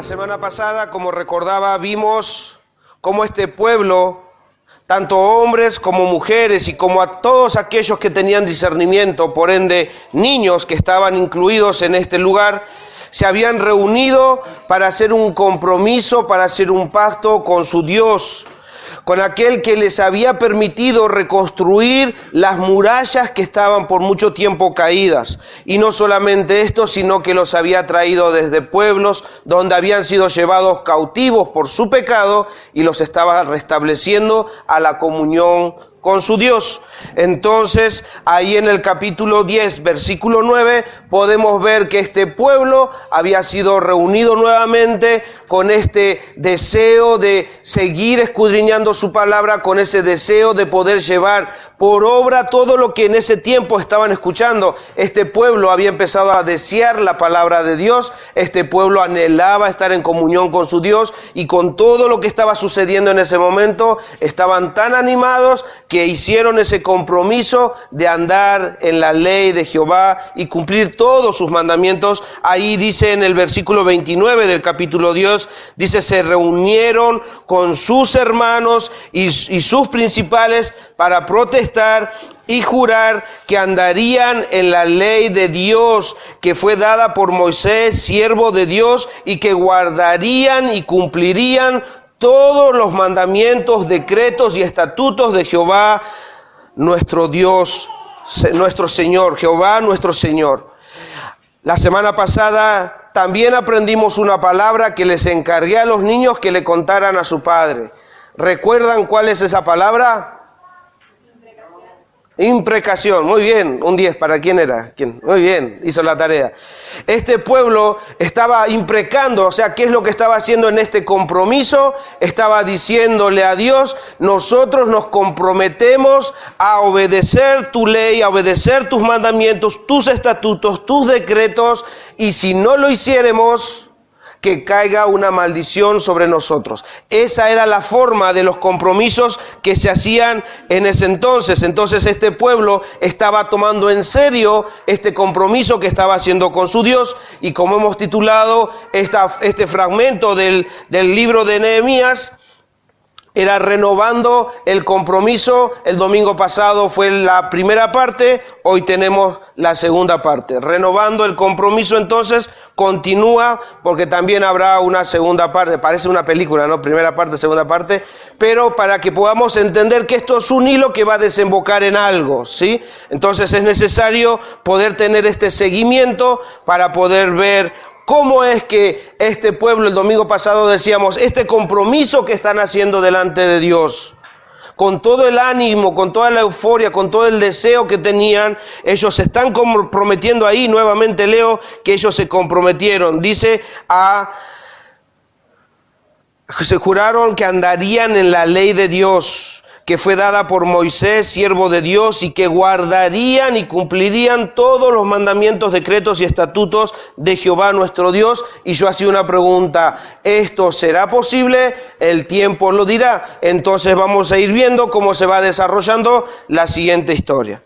semana pasada, como recordaba, vimos cómo este pueblo, tanto hombres como mujeres y como a todos aquellos que tenían discernimiento, por ende niños que estaban incluidos en este lugar, se habían reunido para hacer un compromiso, para hacer un pacto con su Dios, con aquel que les había permitido reconstruir las murallas que estaban por mucho tiempo caídas. Y no solamente esto, sino que los había traído desde pueblos donde habían sido llevados cautivos por su pecado y los estaba restableciendo a la comunión con su Dios. Entonces, ahí en el capítulo 10, versículo 9, podemos ver que este pueblo había sido reunido nuevamente con este deseo de seguir escudriñando su palabra, con ese deseo de poder llevar por obra todo lo que en ese tiempo estaban escuchando. Este pueblo había empezado a desear la palabra de Dios, este pueblo anhelaba estar en comunión con su Dios, y con todo lo que estaba sucediendo en ese momento, estaban tan animados que hicieron ese compromiso de andar en la ley de Jehová y cumplir todos sus mandamientos. Ahí dice en el versículo 29 del capítulo 10, dice: se reunieron con sus hermanos y sus principales para protestar y jurar que andarían en la ley de Dios que fue dada por Moisés, siervo de Dios, y que guardarían y cumplirían todos los mandamientos, decretos y estatutos de Jehová, nuestro Dios, nuestro Señor, Jehová, nuestro Señor. La semana pasada también aprendimos una palabra que les encargué a los niños que le contaran a su padre. ¿Recuerdan cuál es esa palabra? Imprecación, muy bien, un 10, ¿para quién era? ¿Quién? Muy bien, hizo la tarea. Este pueblo estaba imprecando, o sea, ¿qué es lo que estaba haciendo en este compromiso? Estaba diciéndole a Dios: nosotros nos comprometemos a obedecer tu ley, a obedecer tus mandamientos, tus estatutos, tus decretos, y si no lo hiciéramos, que caiga una maldición sobre nosotros. Esa era la forma de los compromisos que se hacían en ese entonces. Entonces este pueblo estaba tomando en serio este compromiso que estaba haciendo con su Dios, y como hemos titulado este fragmento del libro de Nehemías, era renovando el compromiso. El domingo pasado fue la primera parte, hoy tenemos la segunda parte. Renovando el compromiso, entonces, continúa, porque también habrá una segunda parte. Parece una película, ¿no? Primera parte, segunda parte. Pero para que podamos entender que esto es un hilo que va a desembocar en algo, ¿sí? Entonces es necesario poder tener este seguimiento para poder ver cómo es que este pueblo, el domingo pasado decíamos, este compromiso que están haciendo delante de Dios, con todo el ánimo, con toda la euforia, con todo el deseo que tenían, ellos se están comprometiendo ahí. Nuevamente leo que ellos se comprometieron. Dice: se juraron que andarían en la ley de Dios que fue dada por Moisés, siervo de Dios, y que guardarían y cumplirían todos los mandamientos, decretos y estatutos de Jehová nuestro Dios. Y yo hacía una pregunta: ¿esto será posible? El tiempo lo dirá. Entonces vamos a ir viendo cómo se va desarrollando la siguiente historia.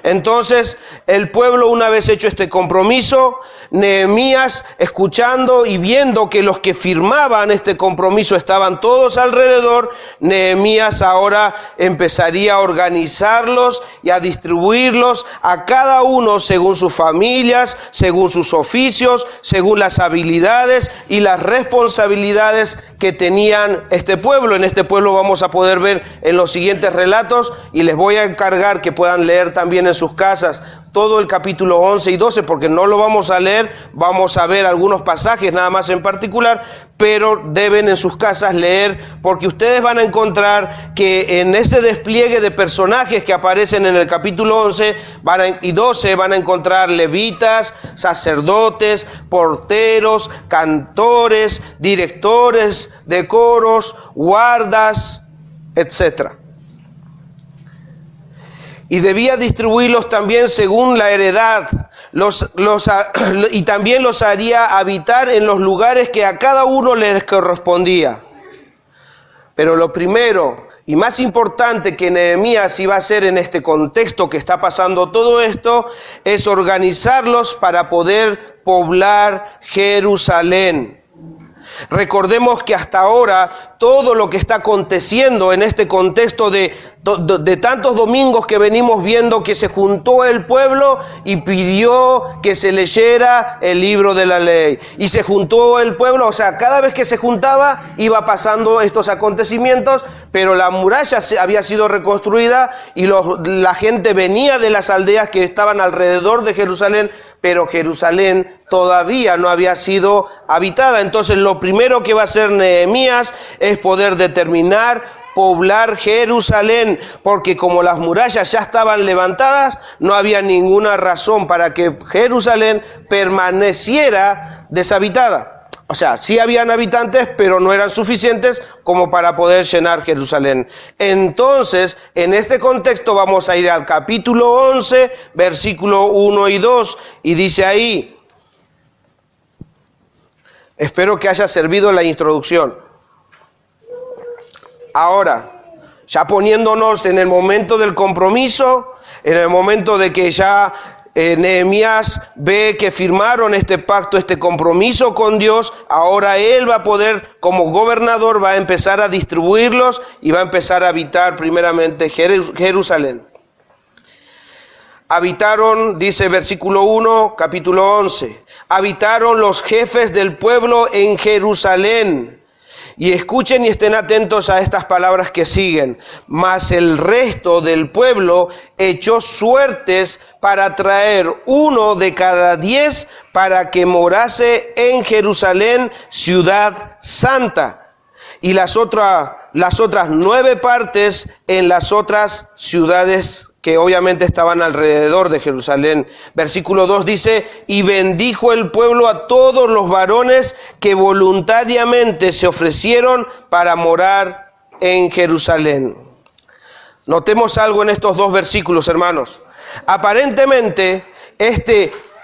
Entonces el pueblo, una vez hecho este compromiso, Nehemías, escuchando y viendo que los que firmaban este compromiso estaban todos alrededor, Nehemías ahora empezaría a organizarlos y a distribuirlos a cada uno según sus familias, según sus oficios, según las habilidades y las responsabilidades que tenían este pueblo. En este pueblo vamos a poder ver en los siguientes relatos, y les voy a encargar que puedan leer también en sus casas todo el capítulo 11 y 12, porque no lo vamos a leer, vamos a ver algunos pasajes nada más en particular, pero deben en sus casas leer, porque ustedes van a encontrar que en ese despliegue de personajes que aparecen en el capítulo 11 y 12 van a encontrar levitas, sacerdotes, porteros, cantores, directores de coros, guardas, etcétera. Y debía distribuirlos también según la heredad, y también los haría habitar en los lugares que a cada uno les correspondía. Pero lo primero y más importante que Nehemías iba a hacer en este contexto que está pasando todo esto, es organizarlos para poder poblar Jerusalén. Recordemos que hasta ahora todo lo que está aconteciendo en este contexto de tantos domingos que venimos viendo, que se juntó el pueblo y pidió que se leyera el libro de la ley. Y se juntó el pueblo, o sea, cada vez que se juntaba iba pasando estos acontecimientos, pero la muralla había sido reconstruida y la gente venía de las aldeas que estaban alrededor de Jerusalén, pero Jerusalén todavía no había sido habitada. Entonces lo primero que va a hacer Nehemías es poder determinar poblar Jerusalén, porque como las murallas ya estaban levantadas, no había ninguna razón para que Jerusalén permaneciera deshabitada. O sea, sí habían habitantes, pero no eran suficientes como para poder llenar Jerusalén. Entonces, en este contexto vamos a ir al capítulo 11, versículo 1 y 2, y dice ahí, espero que haya servido la introducción. Ahora, ya poniéndonos en el momento del compromiso, en el momento de que ya Nehemías ve que firmaron este pacto, este compromiso con Dios, ahora él va a poder, como gobernador, va a empezar a distribuirlos y va a empezar a habitar primeramente Jerusalén. Habitaron, dice versículo 1, capítulo 11, habitaron los jefes del pueblo en Jerusalén. Y escuchen y estén atentos a estas palabras que siguen. Mas el resto del pueblo echó suertes para traer 1 de cada 10 para que morase en Jerusalén, ciudad santa. Y las otras 9 partes en las otras ciudades que obviamente estaban alrededor de Jerusalén. Versículo 2 dice, y bendijo el pueblo a todos los varones que voluntariamente se ofrecieron para morar en Jerusalén. Notemos algo en estos 2 versículos, hermanos. Aparentemente,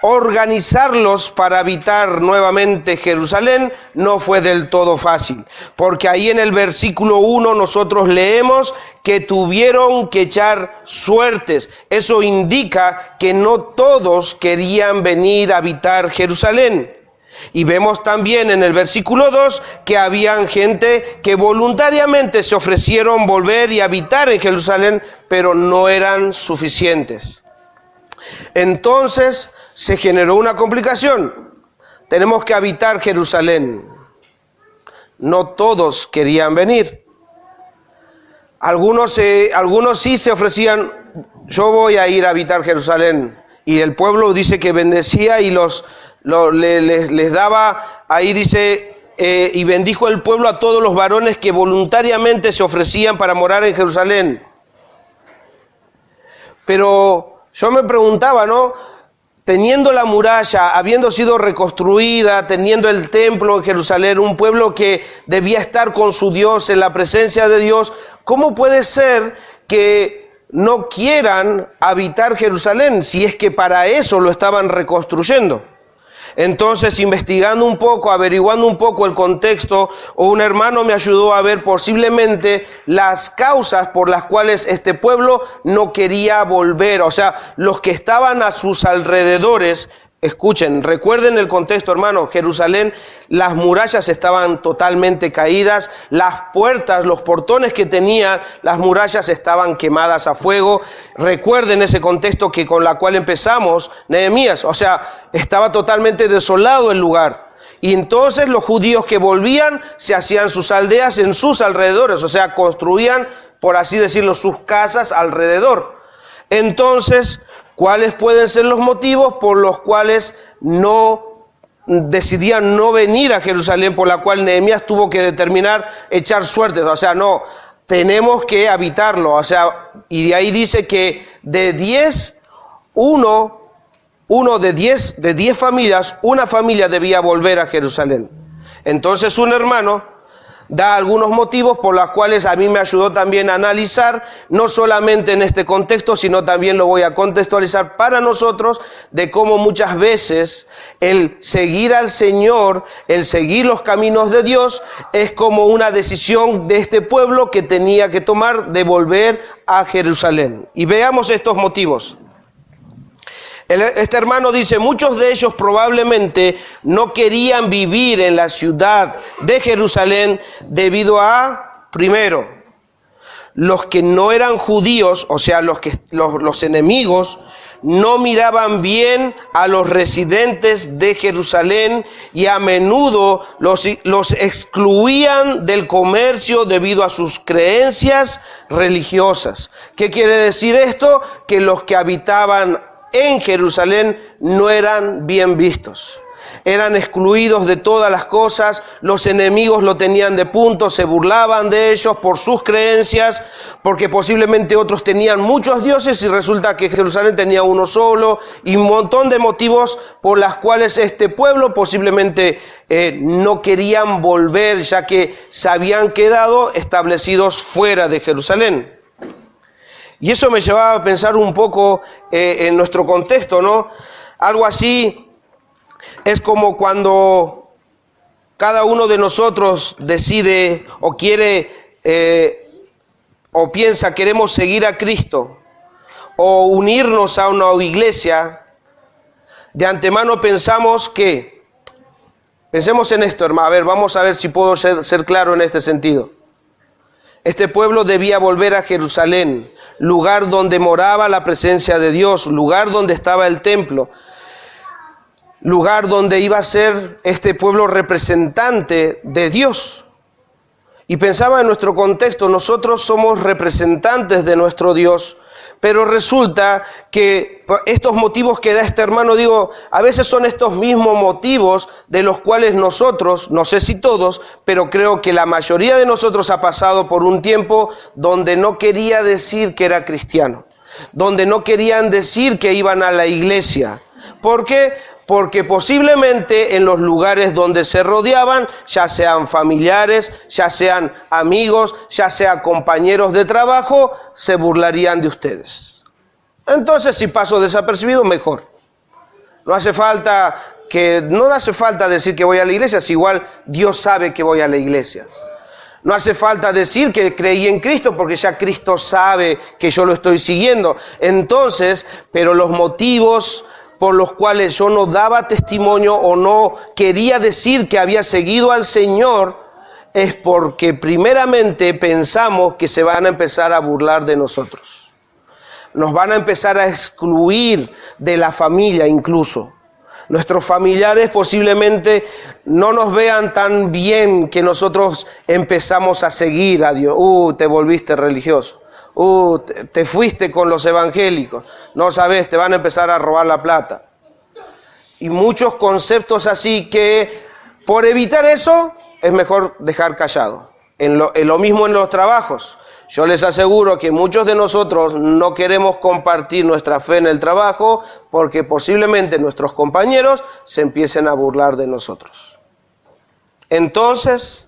organizarlos para habitar nuevamente Jerusalén no fue del todo fácil, porque ahí en el versículo 1 nosotros leemos que tuvieron que echar suertes. Eso indica que no todos querían venir a habitar Jerusalén. Y vemos también en el versículo 2 que habían gente que voluntariamente se ofrecieron volver y habitar en Jerusalén, pero no eran suficientes. Entonces se generó una complicación. Tenemos que habitar Jerusalén. No todos querían venir. Algunos sí se ofrecían, yo voy a ir a habitar Jerusalén. Y el pueblo dice que bendecía y les daba, ahí dice, y bendijo el pueblo a todos los varones que voluntariamente se ofrecían para morar en Jerusalén. Pero yo me preguntaba, ¿no? Teniendo la muralla, habiendo sido reconstruida, teniendo el templo en Jerusalén, un pueblo que debía estar con su Dios, en la presencia de Dios, ¿cómo puede ser que no quieran habitar Jerusalén si es que para eso lo estaban reconstruyendo? Entonces, investigando un poco, averiguando un poco el contexto, un hermano me ayudó a ver posiblemente las causas por las cuales este pueblo no quería volver. O sea, los que estaban a sus alrededores, escuchen, recuerden el contexto, hermano. Jerusalén, las murallas estaban totalmente caídas, las puertas, los portones que tenían las murallas estaban quemadas a fuego. Recuerden ese contexto que con la cual empezamos, Nehemías, o sea, estaba totalmente desolado el lugar. Y entonces los judíos que volvían se hacían sus aldeas en sus alrededores, o sea, construían, por así decirlo, sus casas alrededor. Entonces, ¿cuáles pueden ser los motivos por los cuales decidían no venir a Jerusalén, por la cual Nehemías tuvo que determinar echar suertes? O sea, no, tenemos que habitarlo. O sea, y de ahí dice que de 10, de 10 familias, una familia debía volver a Jerusalén. Entonces un hermano da algunos motivos por los cuales a mí me ayudó también a analizar, no solamente en este contexto, sino también lo voy a contextualizar para nosotros, de cómo muchas veces el seguir al Señor, el seguir los caminos de Dios, es como una decisión de este pueblo que tenía que tomar de volver a Jerusalén. Y veamos estos motivos. Este hermano dice, muchos de ellos probablemente no querían vivir en la ciudad de Jerusalén debido a, primero, los que no eran judíos, o sea, los enemigos, no miraban bien a los residentes de Jerusalén y a menudo los excluían del comercio debido a sus creencias religiosas. ¿Qué quiere decir esto? Que los que habitaban en Jerusalén no eran bien vistos. Eran excluidos de todas las cosas, los enemigos lo tenían de punto, se burlaban de ellos por sus creencias, porque posiblemente otros tenían muchos dioses y resulta que Jerusalén tenía uno solo, y un montón de motivos por las cuales este pueblo posiblemente no querían volver, ya que se habían quedado establecidos fuera de Jerusalén. Y eso me llevaba a pensar un poco en nuestro contexto, ¿no? Algo así es como cuando cada uno de nosotros decide o quiere o piensa queremos seguir a Cristo o unirnos a una iglesia. De antemano pensemos en esto, hermano. A ver, vamos a ver si puedo ser claro en este sentido. Este pueblo debía volver a Jerusalén, lugar donde moraba la presencia de Dios, lugar donde estaba el templo, lugar donde iba a ser este pueblo representante de Dios. Y pensaba en nuestro contexto, nosotros somos representantes de nuestro Dios, pero resulta que estos motivos que da este hermano, a veces son estos mismos motivos de los cuales nosotros, no sé si todos, pero creo que la mayoría de nosotros ha pasado por un tiempo donde no quería decir que era cristiano, donde no querían decir que iban a la iglesia. ¿Por qué? Porque posiblemente en los lugares donde se rodeaban, ya sean familiares, ya sean amigos, ya sean compañeros de trabajo, se burlarían de ustedes. Entonces, si paso desapercibido, mejor. No hace falta decir que voy a la iglesia, si igual Dios sabe que voy a la iglesia. No hace falta decir que creí en Cristo, porque ya Cristo sabe que yo lo estoy siguiendo. Entonces, pero los motivos por los cuales yo no daba testimonio o no quería decir que había seguido al Señor, es porque primeramente pensamos que se van a empezar a burlar de nosotros. Nos van a empezar a excluir de la familia incluso. Nuestros familiares posiblemente no nos vean tan bien que nosotros empezamos a seguir a Dios. Te volviste religioso. Te fuiste con los evangélicos, no sabes, te van a empezar a robar la plata. Y muchos conceptos así que por evitar eso es mejor dejar callado. En lo mismo en los trabajos. Yo les aseguro que muchos de nosotros no queremos compartir nuestra fe en el trabajo porque posiblemente nuestros compañeros se empiecen a burlar de nosotros. Entonces,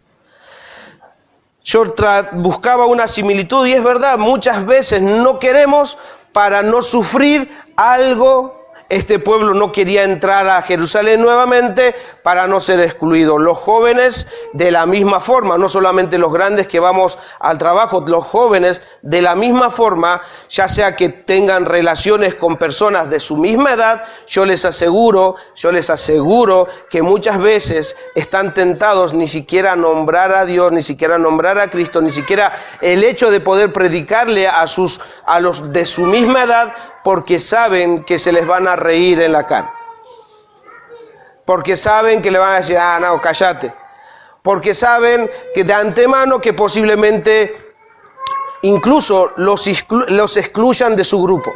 yo buscaba una similitud y es verdad, muchas veces no queremos para no sufrir algo. Este pueblo no quería entrar a Jerusalén nuevamente para no ser excluido. Los jóvenes de la misma forma, no solamente los grandes que vamos al trabajo, los jóvenes de la misma forma, ya sea que tengan relaciones con personas de su misma edad, yo les aseguro que muchas veces están tentados ni siquiera a nombrar a Dios, ni siquiera a nombrar a Cristo, ni siquiera el hecho de poder predicarle a los de su misma edad, porque saben que se les van a reír en la cara. Porque saben que le van a decir, no, cállate. Porque saben que de antemano que posiblemente incluso los excluyan de su grupo.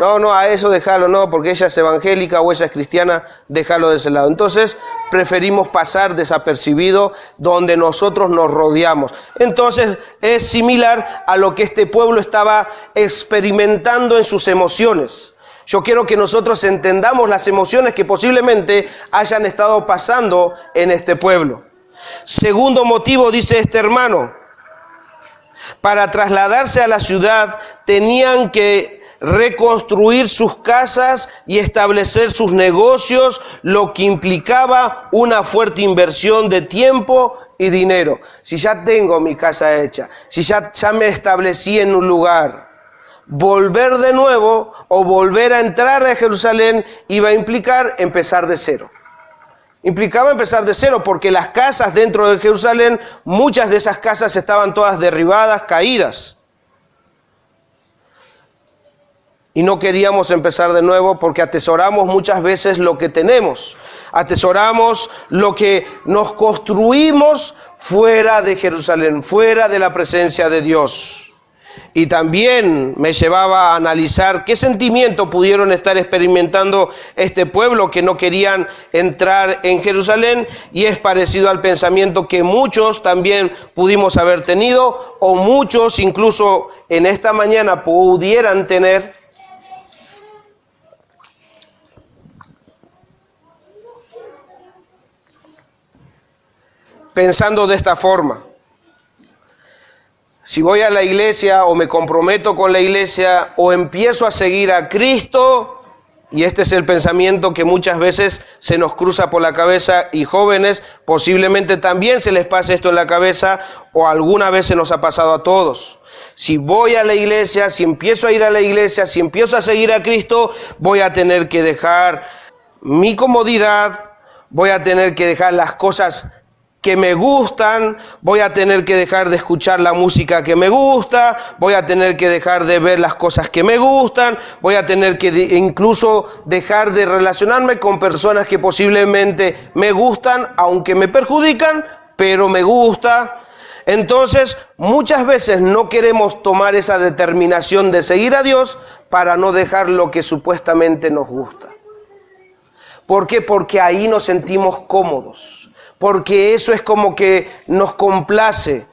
No, a eso déjalo, no, porque ella es evangélica o ella es cristiana, déjalo de ese lado. Entonces preferimos pasar desapercibido donde nosotros nos rodeamos. Entonces es similar a lo que este pueblo estaba experimentando en sus emociones. Yo quiero que nosotros entendamos las emociones que posiblemente hayan estado pasando en este pueblo. Segundo motivo, dice este hermano, para trasladarse a la ciudad tenían que reconstruir sus casas y establecer sus negocios, lo que implicaba una fuerte inversión de tiempo y dinero. Si ya tengo mi casa hecha, si ya me establecí en un lugar, volver de nuevo o volver a entrar a Jerusalén iba a implicar empezar de cero. Implicaba empezar de cero porque las casas dentro de Jerusalén, muchas de esas casas estaban todas derribadas, caídas. Y no queríamos empezar de nuevo porque atesoramos muchas veces lo que tenemos. Atesoramos lo que nos construimos fuera de Jerusalén, fuera de la presencia de Dios. Y también me llevaba a analizar qué sentimiento pudieron estar experimentando este pueblo que no querían entrar en Jerusalén, y es parecido al pensamiento que muchos también pudimos haber tenido, o muchos incluso en esta mañana pudieran tener. Pensando de esta forma: si voy a la iglesia o me comprometo con la iglesia o empiezo a seguir a Cristo, y este es el pensamiento que muchas veces se nos cruza por la cabeza, y jóvenes posiblemente también se les pase esto en la cabeza, o alguna vez se nos ha pasado a todos. Si voy a la iglesia, si empiezo a ir a la iglesia, si empiezo a seguir a Cristo, voy a tener que dejar mi comodidad, voy a tener que dejar las cosas que me gustan, voy a tener que dejar de escuchar la música que me gusta, voy a tener que dejar de ver las cosas que me gustan, voy a tener que incluso dejar de relacionarme con personas que posiblemente me gustan, aunque me perjudican, pero me gusta. Entonces, muchas veces no queremos tomar esa determinación de seguir a Dios para no dejar lo que supuestamente nos gusta. ¿Por qué? Porque ahí nos sentimos cómodos. Porque eso es como que nos complace.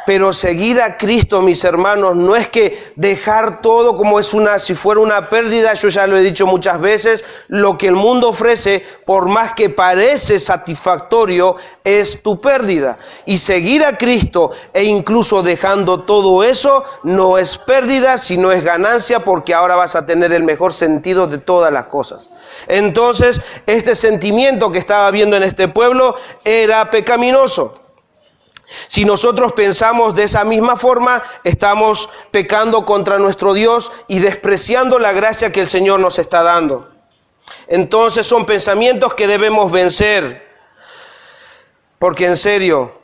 Pero seguir a Cristo, mis hermanos, no es que dejar todo como si fuera una pérdida. Yo ya lo he dicho muchas veces, lo que el mundo ofrece, por más que parece satisfactorio, es tu pérdida. Y seguir a Cristo e incluso dejando todo eso, no es pérdida, sino es ganancia, porque ahora vas a tener el mejor sentido de todas las cosas. Entonces, este sentimiento que estaba viendo en este pueblo era pecaminoso. Si nosotros pensamos de esa misma forma, estamos pecando contra nuestro Dios y despreciando la gracia que el Señor nos está dando. Entonces son pensamientos que debemos vencer, porque en serio,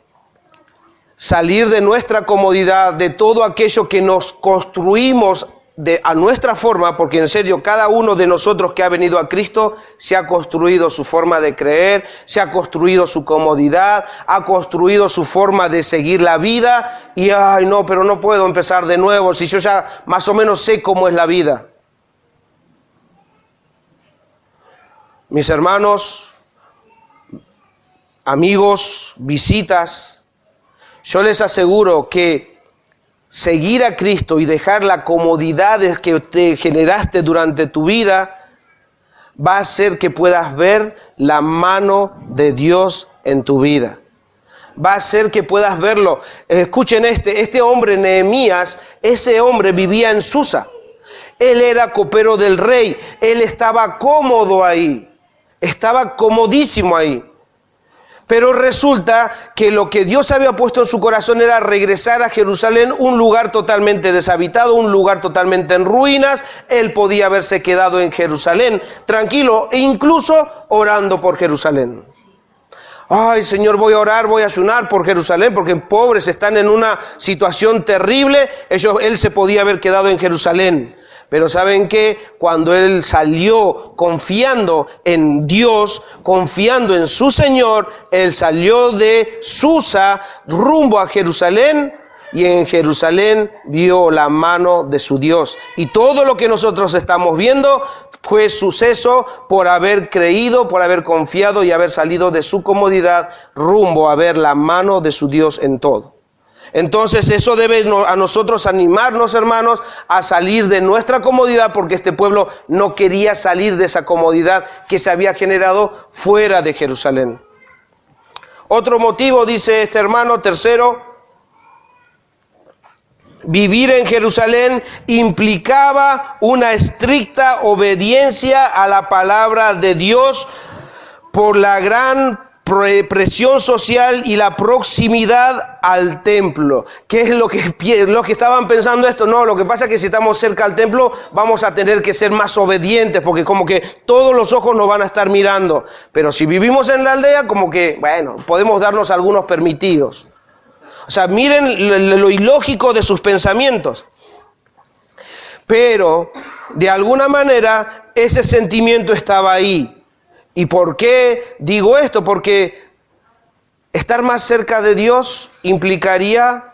salir de nuestra comodidad, de todo aquello que nos construimos a nuestra forma, porque en serio cada uno de nosotros que ha venido a Cristo se ha construido su forma de creer, se ha construido su comodidad, ha construido su forma de seguir la vida, y ay no, pero no puedo empezar de nuevo si yo ya más o menos sé cómo es la vida. Mis hermanos, amigos, visitas, yo les aseguro que seguir a Cristo y dejar la comodidad que te generaste durante tu vida va a hacer que puedas ver la mano de Dios en tu vida. Va a hacer que puedas verlo. Escuchen este hombre Nehemías, ese hombre vivía en Susa. Él era copero del rey, él estaba cómodo ahí, estaba comodísimo ahí. Pero resulta que lo que Dios había puesto en su corazón era regresar a Jerusalén, un lugar totalmente deshabitado, un lugar totalmente en ruinas. Él podía haberse quedado en Jerusalén, tranquilo, e incluso orando por Jerusalén. Ay, Señor, voy a orar, voy a ayunar por Jerusalén, porque pobres están en una situación terrible. Él se podía haber quedado en Jerusalén. Pero ¿saben qué? Cuando él salió confiando en Dios, confiando en su Señor, él salió de Susa rumbo a Jerusalén, y en Jerusalén vio la mano de su Dios. Y todo lo que nosotros estamos viendo fue suceso por haber creído, por haber confiado y haber salido de su comodidad rumbo a ver la mano de su Dios en todo. Entonces eso debe a nosotros animarnos, hermanos, a salir de nuestra comodidad, porque este pueblo no quería salir de esa comodidad que se había generado fuera de Jerusalén. Otro motivo, dice este hermano, tercero: vivir en Jerusalén implicaba una estricta obediencia a la palabra de Dios por la gran presión social y la proximidad al templo. ¿Qué es lo que estaban pensando esto? No, lo que pasa es que si estamos cerca al templo vamos a tener que ser más obedientes, porque como que todos los ojos nos van a estar mirando. Pero si vivimos en la aldea, como que, bueno, podemos darnos algunos permitidos. O sea, miren lo ilógico de sus pensamientos. Pero, de alguna manera, ese sentimiento estaba ahí. ¿Y por qué digo esto? Porque estar más cerca de Dios implicaría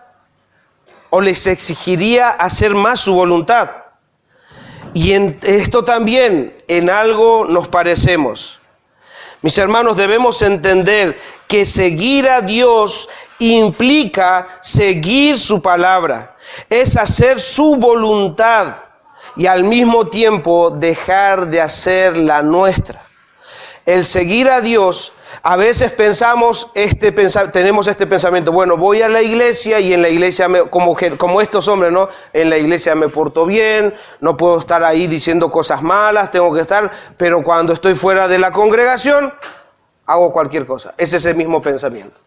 o les exigiría hacer más su voluntad. Y en esto también, en algo nos parecemos. Mis hermanos, debemos entender que seguir a Dios implica seguir su palabra. Es hacer su voluntad y al mismo tiempo dejar de hacer la nuestra. El seguir a Dios, a veces tenemos este pensamiento, bueno, voy a la iglesia y en la iglesia, como estos hombres, ¿no? En la iglesia me porto bien, no puedo estar ahí diciendo cosas malas, tengo que estar, pero cuando estoy fuera de la congregación, hago cualquier cosa. Es ese mismo pensamiento.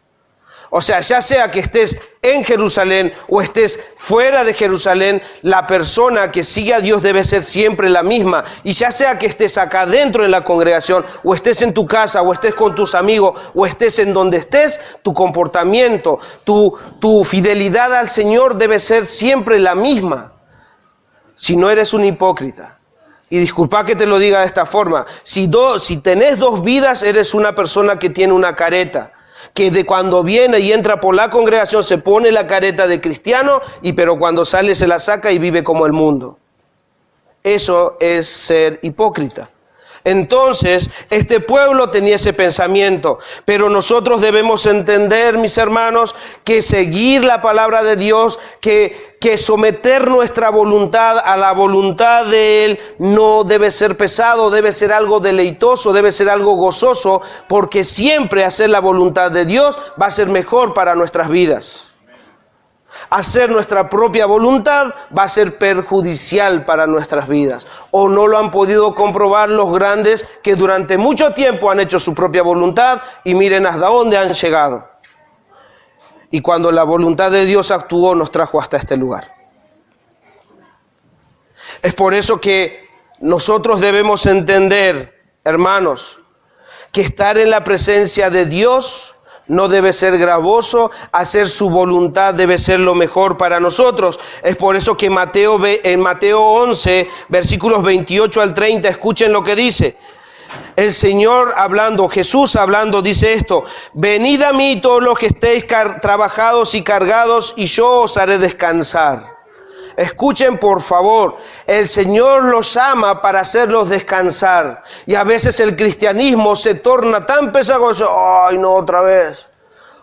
O sea, ya sea que estés en Jerusalén o estés fuera de Jerusalén, la persona que sigue a Dios debe ser siempre la misma. Y ya sea que estés acá dentro en la congregación, o estés en tu casa, o estés con tus amigos, o estés en donde estés, tu comportamiento, tu fidelidad al Señor debe ser siempre la misma. Si no eres un hipócrita. Y disculpa que te lo diga de esta forma. Si tenés dos vidas, eres una persona que tiene una careta. Que de cuando viene y entra por la congregación se pone la careta de cristiano, pero cuando sale se la saca y vive como el mundo. Eso es ser hipócrita. Entonces, este pueblo tenía ese pensamiento, pero nosotros debemos entender, mis hermanos, que seguir la palabra de Dios, que someter nuestra voluntad a la voluntad de Él no debe ser pesado, debe ser algo deleitoso, debe ser algo gozoso, porque siempre hacer la voluntad de Dios va a ser mejor para nuestras vidas. Hacer nuestra propia voluntad va a ser perjudicial para nuestras vidas. ¿O no lo han podido comprobar los grandes que durante mucho tiempo han hecho su propia voluntad y miren hasta dónde han llegado? Y cuando la voluntad de Dios actuó, nos trajo hasta este lugar. Es por eso que nosotros debemos entender, hermanos, que estar en la presencia de Dios no debe ser gravoso, hacer su voluntad debe ser lo mejor para nosotros. Es por eso que en Mateo 11, versículos 28 al 30, escuchen lo que dice. El Señor hablando, Jesús hablando, dice esto: venid a mí todos los que estéis trabajados y cargados, y yo os haré descansar. Escuchen por favor, el Señor los ama para hacerlos descansar. Y a veces el cristianismo se torna tan pesado. Ay, no, otra vez.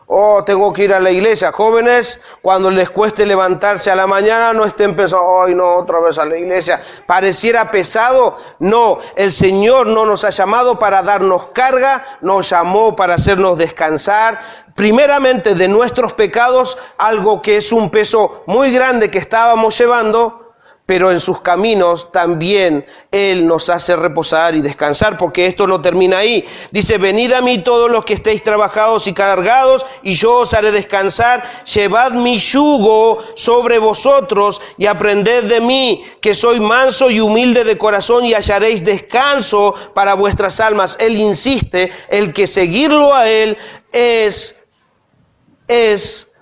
Oh, tengo que ir a la iglesia. Jóvenes, cuando les cueste levantarse a la mañana, no estén pensando, ay, no, otra vez a la iglesia. Pareciera pesado. No, el Señor no nos ha llamado para darnos carga, nos llamó para hacernos descansar. Primeramente de nuestros pecados, algo que es un peso muy grande que estábamos llevando, pero en sus caminos también Él nos hace reposar y descansar, porque esto no termina ahí. Dice: venid a mí todos los que estéis trabajados y cargados, y yo os haré descansar. Llevad mi yugo sobre vosotros y aprended de mí, que soy manso y humilde de corazón, y hallaréis descanso para vuestras almas. Él insiste, el que seguirlo a Él es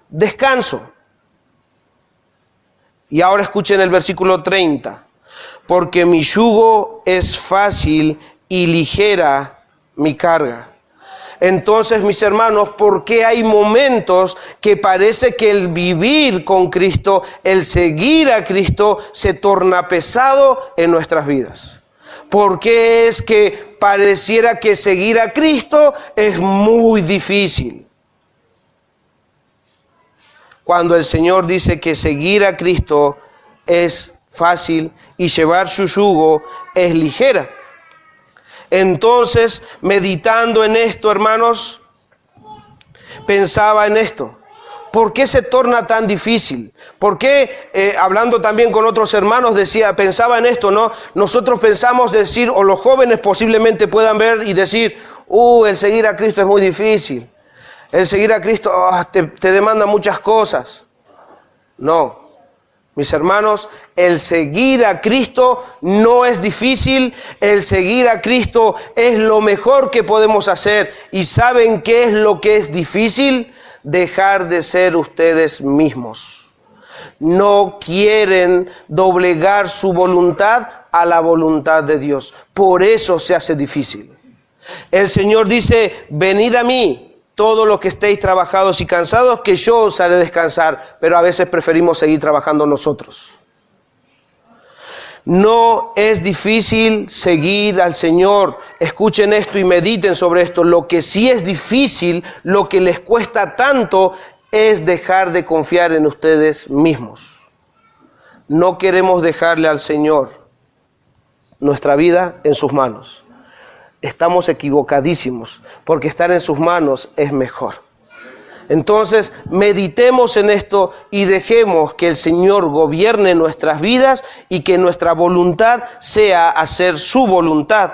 descanso. Y ahora escuchen el versículo 30. Porque mi yugo es fácil y ligera mi carga. Entonces, mis hermanos, ¿por qué hay momentos que parece que el vivir con Cristo, el seguir a Cristo, se torna pesado en nuestras vidas? ¿Por qué es que pareciera que seguir a Cristo es muy difícil? Cuando el Señor dice que seguir a Cristo es fácil y llevar su yugo es ligera. Entonces, meditando en esto, hermanos, pensaba en esto. ¿Por qué se torna tan difícil? ¿Por qué, hablando también con otros hermanos, pensaba en esto, ¿no? Nosotros pensamos decir, o los jóvenes posiblemente puedan ver y decir, el seguir a Cristo es muy difícil. El seguir a Cristo te demanda muchas cosas. No. Mis hermanos, el seguir a Cristo no es difícil, el seguir a Cristo es lo mejor que podemos hacer. ¿Y saben qué es lo que es difícil? Dejar de ser ustedes mismos. No quieren doblegar su voluntad a la voluntad de Dios. Por eso se hace difícil. El Señor dice, venid a mí, todos los que estéis trabajados y cansados, que yo os haré descansar, pero a veces preferimos seguir trabajando nosotros. No es difícil seguir al Señor. Escuchen esto y mediten sobre esto. Lo que sí es difícil, lo que les cuesta tanto, es dejar de confiar en ustedes mismos. No queremos dejarle al Señor nuestra vida en sus manos. Estamos equivocadísimos, porque estar en sus manos es mejor. Entonces, meditemos en esto y dejemos que el Señor gobierne nuestras vidas y que nuestra voluntad sea hacer su voluntad.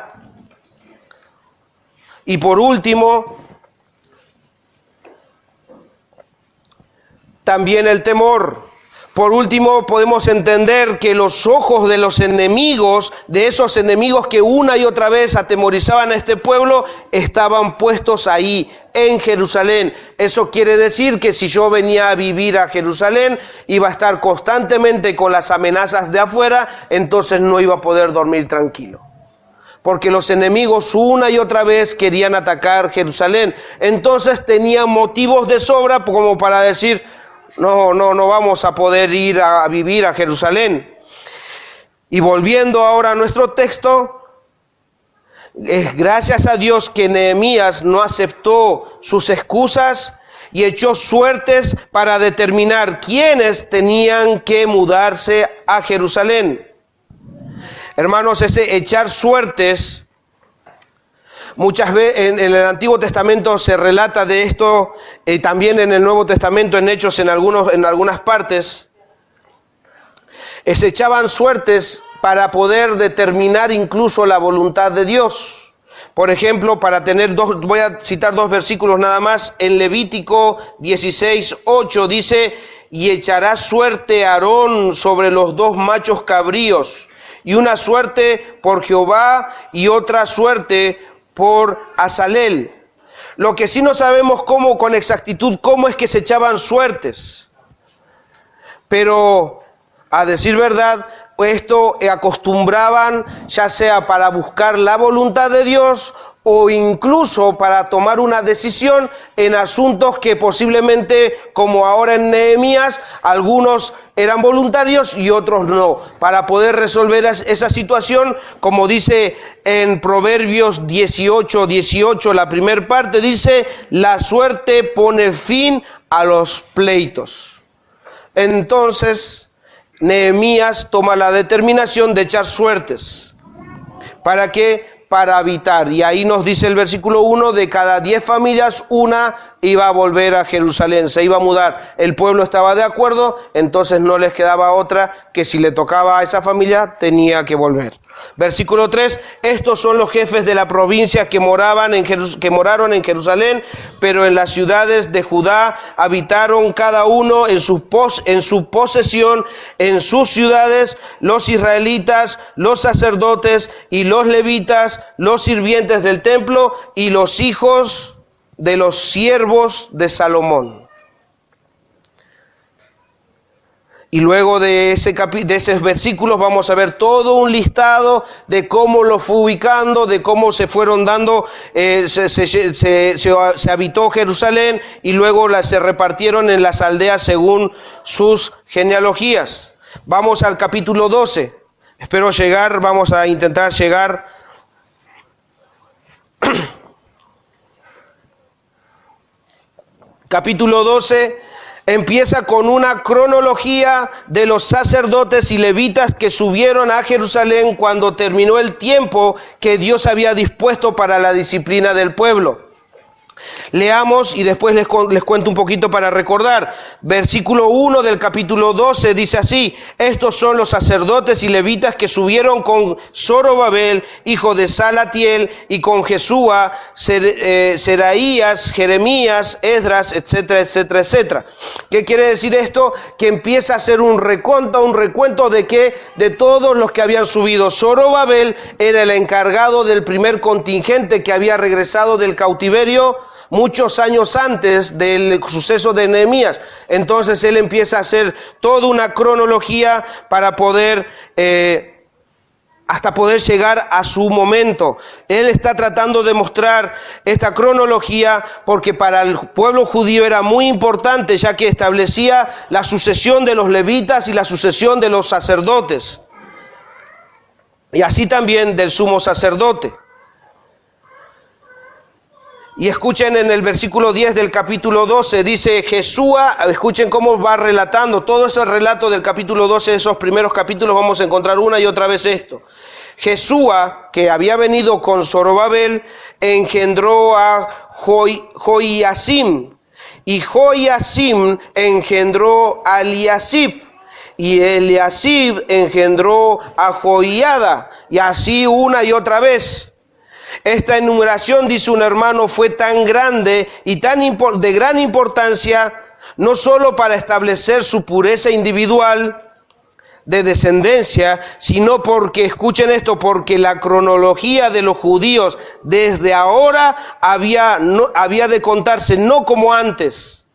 Y por último, también el temor. Por último, podemos entender que los ojos de los enemigos, de esos enemigos que una y otra vez atemorizaban a este pueblo, estaban puestos ahí, en Jerusalén. Eso quiere decir que si yo venía a vivir a Jerusalén, iba a estar constantemente con las amenazas de afuera, entonces no iba a poder dormir tranquilo. Porque los enemigos una y otra vez querían atacar Jerusalén. Entonces tenían motivos de sobra como para decir, no vamos a poder ir a vivir a Jerusalén. Y volviendo ahora a nuestro texto, es gracias a Dios que Nehemías no aceptó sus excusas y echó suertes para determinar quiénes tenían que mudarse a Jerusalén. Hermanos, ese echar suertes, muchas veces en el Antiguo Testamento se relata de esto, también en el Nuevo Testamento, en Hechos, en algunas partes, se echaban suertes para poder determinar incluso la voluntad de Dios. Por ejemplo, voy a citar 2 versículos nada más. En Levítico 16:8 dice, y echará suerte Aarón sobre los 2 machos cabríos, y una suerte por Jehová y otra suerte por Azalel. Lo que sí no sabemos con exactitud cómo es que se echaban suertes. Pero a decir verdad, esto acostumbraban ya sea para buscar la voluntad de Dios o incluso para tomar una decisión en asuntos que posiblemente, como ahora en Nehemías, algunos eran voluntarios y otros no. Para poder resolver esa situación, como dice en Proverbios 18:18, la primera parte dice, la suerte pone fin a los pleitos. Entonces, Nehemías toma la determinación de echar suertes. ¿Para qué? Para habitar. Y ahí nos dice el versículo 1, de cada 10 familias, una iba a volver a Jerusalén, se iba a mudar. El pueblo estaba de acuerdo, entonces no les quedaba otra que si le tocaba a esa familia, tenía que volver. Versículo 3, estos son los jefes de la provincia que moraron en Jerusalén, pero en las ciudades de Judá habitaron cada uno en su posesión, en sus ciudades, los israelitas, los sacerdotes y los levitas, los sirvientes del templo y los hijos de los siervos de Salomón. Y luego de esos versículos vamos a ver todo un listado de cómo lo fue ubicando, de cómo se fueron dando, se habitó Jerusalén y luego se repartieron en las aldeas según sus genealogías. Vamos al capítulo 12. Vamos a intentar llegar. Capítulo 12. Empieza con una cronología de los sacerdotes y levitas que subieron a Jerusalén cuando terminó el tiempo que Dios había dispuesto para la disciplina del pueblo. Leamos y después les cuento un poquito para recordar. Versículo 1 del capítulo 12 dice así: estos son los sacerdotes y levitas que subieron con Zorobabel, hijo de Salatiel, y con Jesúa, Seraías, Jeremías, Esdras, etcétera, etcétera, etcétera. ¿Qué quiere decir esto? Que empieza a hacer un recuento de todos los que habían subido. Zorobabel era el encargado del primer contingente que había regresado del cautiverio muchos años antes del suceso de Nehemías. Entonces él empieza a hacer toda una cronología para poder hasta poder llegar a su momento. Él está tratando de mostrar esta cronología porque para el pueblo judío era muy importante, ya que establecía la sucesión de los levitas y la sucesión de los sacerdotes, y así también del sumo sacerdote. Y escuchen en el versículo 10 del capítulo 12, dice Jesúa, escuchen cómo va relatando todo ese relato del capítulo 12, esos primeros capítulos, vamos a encontrar una y otra vez esto. Jesúa, que había venido con Zorobabel, engendró a Joiacim, y Joiacim engendró a Eliasib, y Eliasib engendró a Joiada, y así una y otra vez. Esta enumeración, dice un hermano, fue tan grande y de gran importancia, no solo para establecer su pureza individual de descendencia, sino porque, escuchen esto, porque la cronología de los judíos desde ahora había de contarse no como antes,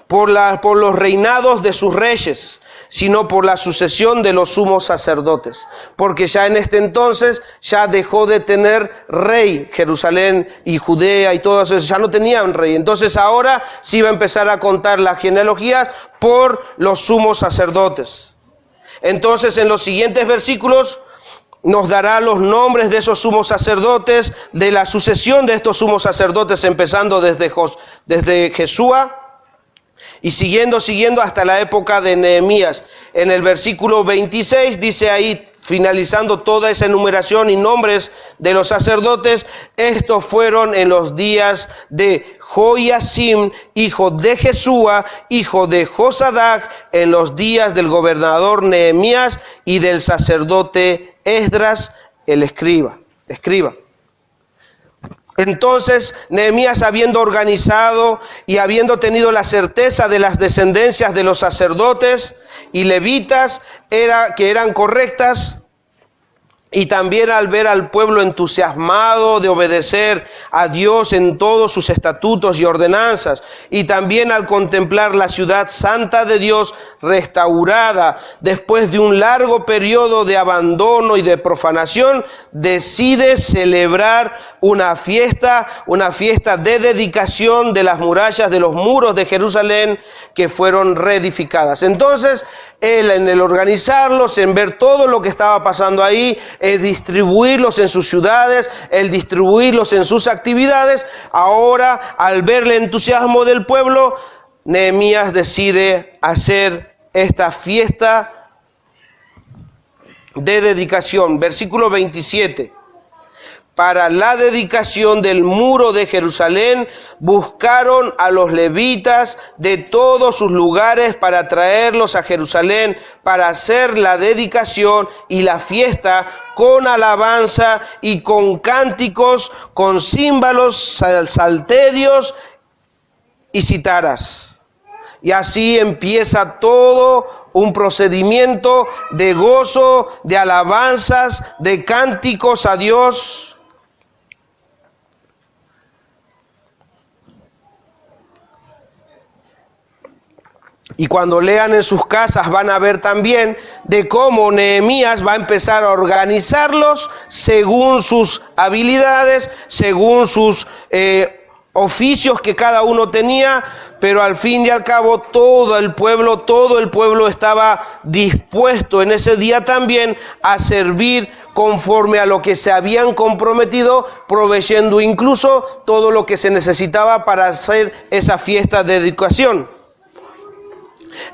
por los reinados de sus reyes, sino por la sucesión de los sumos sacerdotes, porque ya en este entonces ya dejó de tener rey Jerusalén y Judea y todo eso, ya no tenían rey. Entonces ahora sí iba a empezar a contar las genealogías por los sumos sacerdotes. Entonces en los siguientes versículos nos dará los nombres de esos sumos sacerdotes, de la sucesión de estos sumos sacerdotes, empezando desde Jesúa, y siguiendo hasta la época de Nehemías. En el versículo 26 dice ahí, finalizando toda esa enumeración y nombres de los sacerdotes: estos fueron en los días de Joiacim, hijo de Jesúa, hijo de Josadac, en los días del gobernador Nehemías y del sacerdote Esdras, el escriba. Entonces Nehemías, habiendo organizado y habiendo tenido la certeza de las descendencias de los sacerdotes y levitas que eran correctas, y también al ver al pueblo entusiasmado de obedecer a Dios en todos sus estatutos y ordenanzas, y también al contemplar la ciudad santa de Dios restaurada después de un largo periodo de abandono y de profanación, decide celebrar una fiesta de dedicación de las murallas de los muros de Jerusalén que fueron reedificadas. Entonces él, en el organizarlos, en ver todo lo que estaba pasando ahí, el distribuirlos en sus ciudades, el distribuirlos en sus actividades, ahora al ver el entusiasmo del pueblo, Nehemías decide hacer esta fiesta de dedicación. Versículo 27. Para la dedicación del muro de Jerusalén, buscaron a los levitas de todos sus lugares para traerlos a Jerusalén para hacer la dedicación y la fiesta con alabanza y con cánticos, con címbalos, salterios y citaras. Y así empieza todo un procedimiento de gozo, de alabanzas, de cánticos a Dios. Y cuando lean en sus casas van a ver también de cómo Nehemías va a empezar a organizarlos según sus habilidades, según sus oficios que cada uno tenía, pero al fin y al cabo todo el pueblo estaba dispuesto en ese día también a servir conforme a lo que se habían comprometido, proveyendo incluso todo lo que se necesitaba para hacer esa fiesta de dedicación.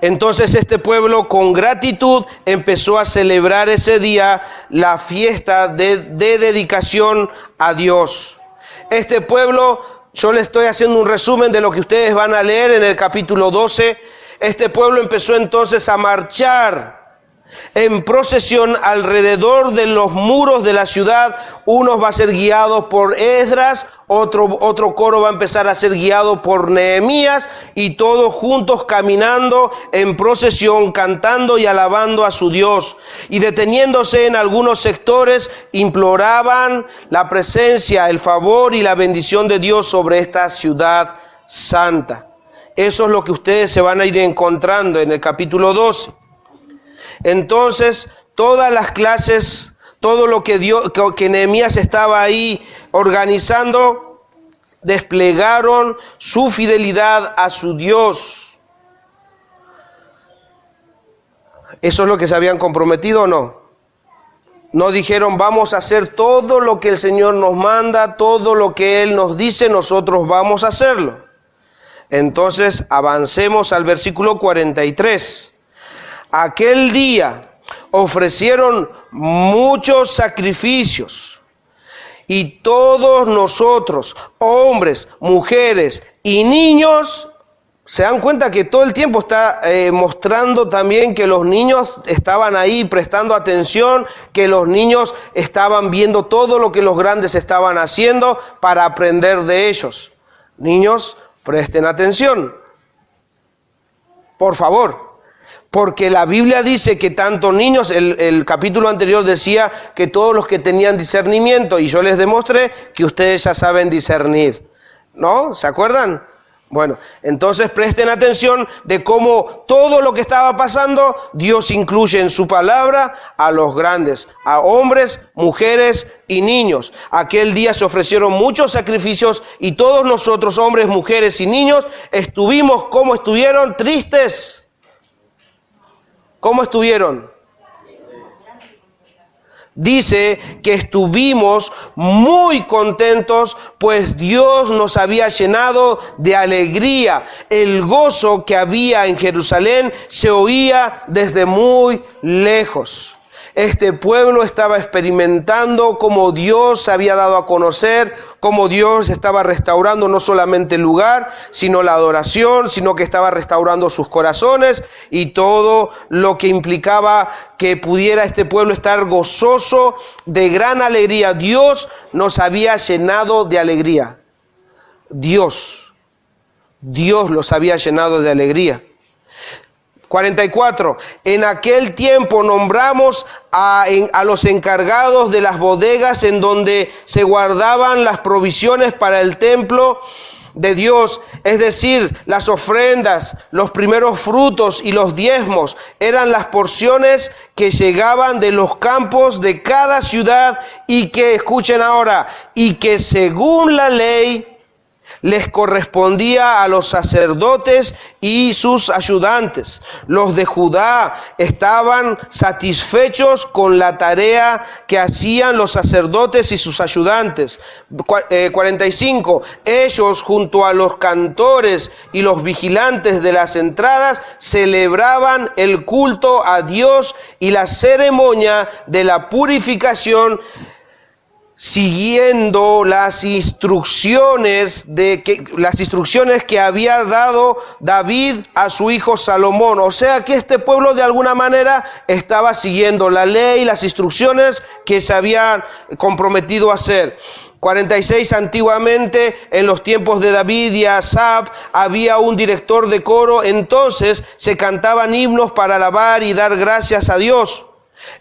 Entonces este pueblo con gratitud empezó a celebrar ese día la fiesta de dedicación a Dios. Este pueblo Yo les estoy haciendo un resumen de lo que ustedes van a leer en el capítulo 12. Este pueblo empezó entonces a marchar en procesión alrededor de los muros de la ciudad. Unos va a ser guiado por Esdras, otro coro va a empezar a ser guiado por Nehemías, y todos juntos caminando en procesión, cantando y alabando a su Dios. Y deteniéndose en algunos sectores, imploraban la presencia, el favor y la bendición de Dios sobre esta ciudad santa. Eso es lo que ustedes se van a ir encontrando en el capítulo 12. Entonces, todas las clases, todo lo que Nehemías estaba ahí organizando, desplegaron su fidelidad a su Dios. ¿Eso es lo que se habían comprometido o no? No dijeron, vamos a hacer todo lo que el Señor nos manda, todo lo que Él nos dice, nosotros vamos a hacerlo. Entonces, avancemos al versículo 43. Aquel día ofrecieron muchos sacrificios, y todos nosotros, hombres, mujeres y niños, se dan cuenta que todo el tiempo está mostrando también que los niños estaban ahí prestando atención, que los niños estaban viendo todo lo que los grandes estaban haciendo para aprender de ellos. Niños, presten atención, por favor. Porque la Biblia dice que tanto niños, el capítulo anterior decía que todos los que tenían discernimiento, y yo les demostré que ustedes ya saben discernir, ¿no? ¿Se acuerdan? Bueno, entonces presten atención de cómo todo lo que estaba pasando, Dios incluye en su palabra a los grandes, a hombres, mujeres y niños. Aquel día se ofrecieron muchos sacrificios, y todos nosotros, hombres, mujeres y niños, estuvimos como estuvieron, tristes. ¿Cómo estuvieron? Dice que estuvimos muy contentos, pues Dios nos había llenado de alegría. El gozo que había en Jerusalén se oía desde muy lejos. Este pueblo estaba experimentando cómo Dios se había dado a conocer, cómo Dios estaba restaurando no solamente el lugar, sino la adoración, sino que estaba restaurando sus corazones y todo lo que implicaba que pudiera este pueblo estar gozoso, de gran alegría. Dios nos había llenado de alegría. Dios los había llenado de alegría. 44. En aquel tiempo nombramos a los encargados de las bodegas en donde se guardaban las provisiones para el templo de Dios, es decir, las ofrendas, los primeros frutos y los diezmos eran las porciones que llegaban de los campos de cada ciudad, y que, escuchen ahora, y que según la ley les correspondía a los sacerdotes y sus ayudantes. Los de Judá estaban satisfechos con la tarea que hacían los sacerdotes y sus ayudantes. 45. Ellos, junto a los cantores y los vigilantes de las entradas, celebraban el culto a Dios y la ceremonia de la purificación, siguiendo las instrucciones que había dado David a su hijo Salomón. O sea que este pueblo de alguna manera estaba siguiendo la ley, las instrucciones que se habían comprometido a hacer. 46. Antiguamente, en los tiempos de David y Asaf, había un director de coro. Entonces se cantaban himnos para alabar y dar gracias a Dios.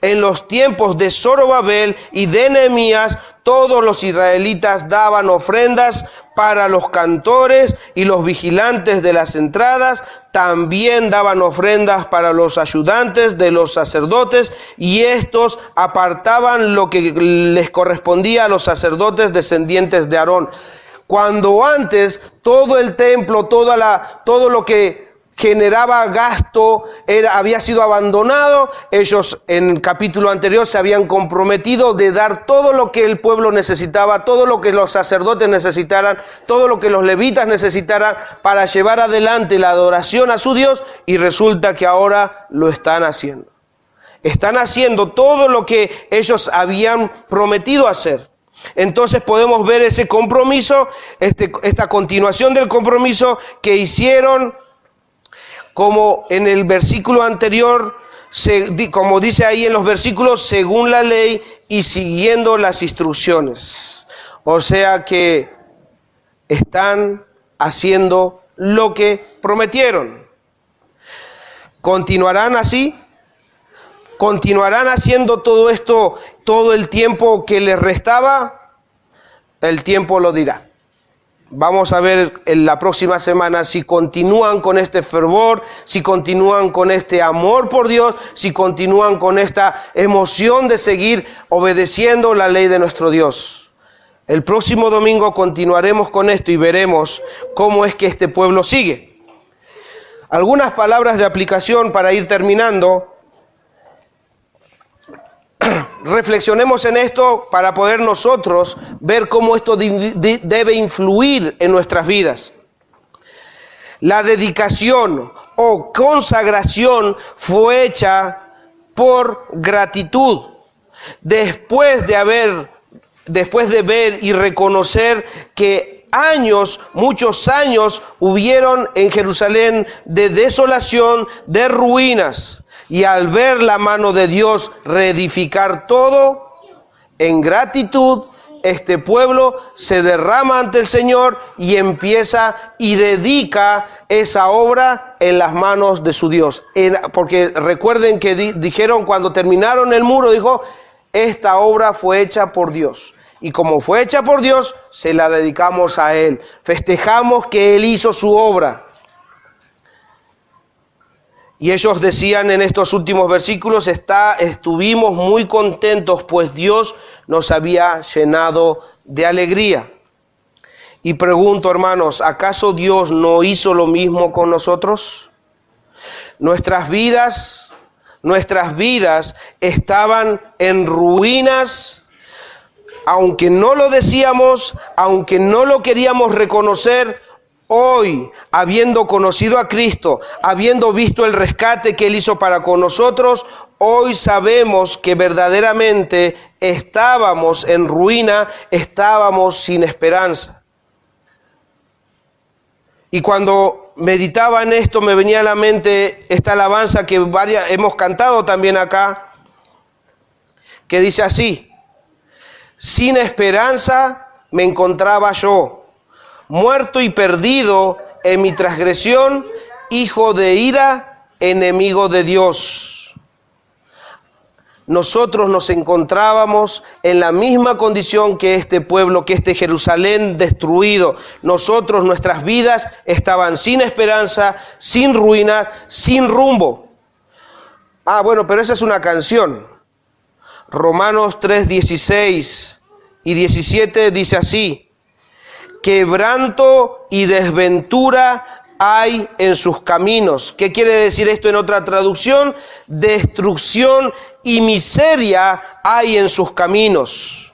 En los tiempos de Zorobabel y de Nehemías, todos los israelitas daban ofrendas para los cantores y los vigilantes de las entradas. También daban ofrendas para los ayudantes de los sacerdotes, y estos apartaban lo que les correspondía a los sacerdotes descendientes de Aarón. Cuando antes todo el templo, todo lo que generaba gasto había sido abandonado, ellos en el capítulo anterior se habían comprometido de dar todo lo que el pueblo necesitaba, todo lo que los sacerdotes necesitaran, todo lo que los levitas necesitaran para llevar adelante la adoración a su Dios, y resulta que ahora lo están haciendo. Están haciendo todo lo que ellos habían prometido hacer. Entonces podemos ver ese compromiso, esta continuación del compromiso que hicieron, como en el versículo anterior, como dice ahí en los versículos, según la ley y siguiendo las instrucciones. O sea que están haciendo lo que prometieron. ¿Continuarán así? ¿Continuarán haciendo todo esto todo el tiempo que les restaba? El tiempo lo dirá. Vamos a ver en la próxima semana si continúan con este fervor, si continúan con este amor por Dios, si continúan con esta emoción de seguir obedeciendo la ley de nuestro Dios. El próximo domingo continuaremos con esto y veremos cómo es que este pueblo sigue. Algunas palabras de aplicación para ir terminando. Reflexionemos en esto para poder nosotros ver cómo esto debe influir en nuestras vidas. La dedicación o consagración fue hecha por gratitud. Después de ver y reconocer que muchos años hubieron en Jerusalén de desolación, de ruinas. Y al ver la mano de Dios reedificar todo, en gratitud, este pueblo se derrama ante el Señor y empieza y dedica esa obra en las manos de su Dios. Porque recuerden que dijeron cuando terminaron el muro, dijo, esta obra fue hecha por Dios. Y como fue hecha por Dios, se la dedicamos a Él. Festejamos que Él hizo su obra. Y ellos decían en estos últimos versículos, estuvimos muy contentos, pues Dios nos había llenado de alegría. Y pregunto, hermanos, ¿acaso Dios no hizo lo mismo con nosotros? Nuestras vidas estaban en ruinas, aunque no lo decíamos, aunque no lo queríamos reconocer. Hoy, habiendo conocido a Cristo, habiendo visto el rescate que Él hizo para con nosotros, hoy sabemos que verdaderamente estábamos en ruina, estábamos sin esperanza. Y cuando meditaba en esto, me venía a la mente esta alabanza que hemos cantado también acá, que dice así: sin esperanza me encontraba yo, muerto y perdido en mi transgresión, hijo de ira, enemigo de Dios. Nosotros nos encontrábamos en la misma condición que este pueblo, que este Jerusalén destruido. Nuestras vidas estaban sin esperanza, sin ruinas, sin rumbo. Bueno, pero esa es una canción. Romanos 3:16 y 17 dice así: quebranto y desventura hay en sus caminos. ¿Qué quiere decir esto en otra traducción? Destrucción y miseria hay en sus caminos.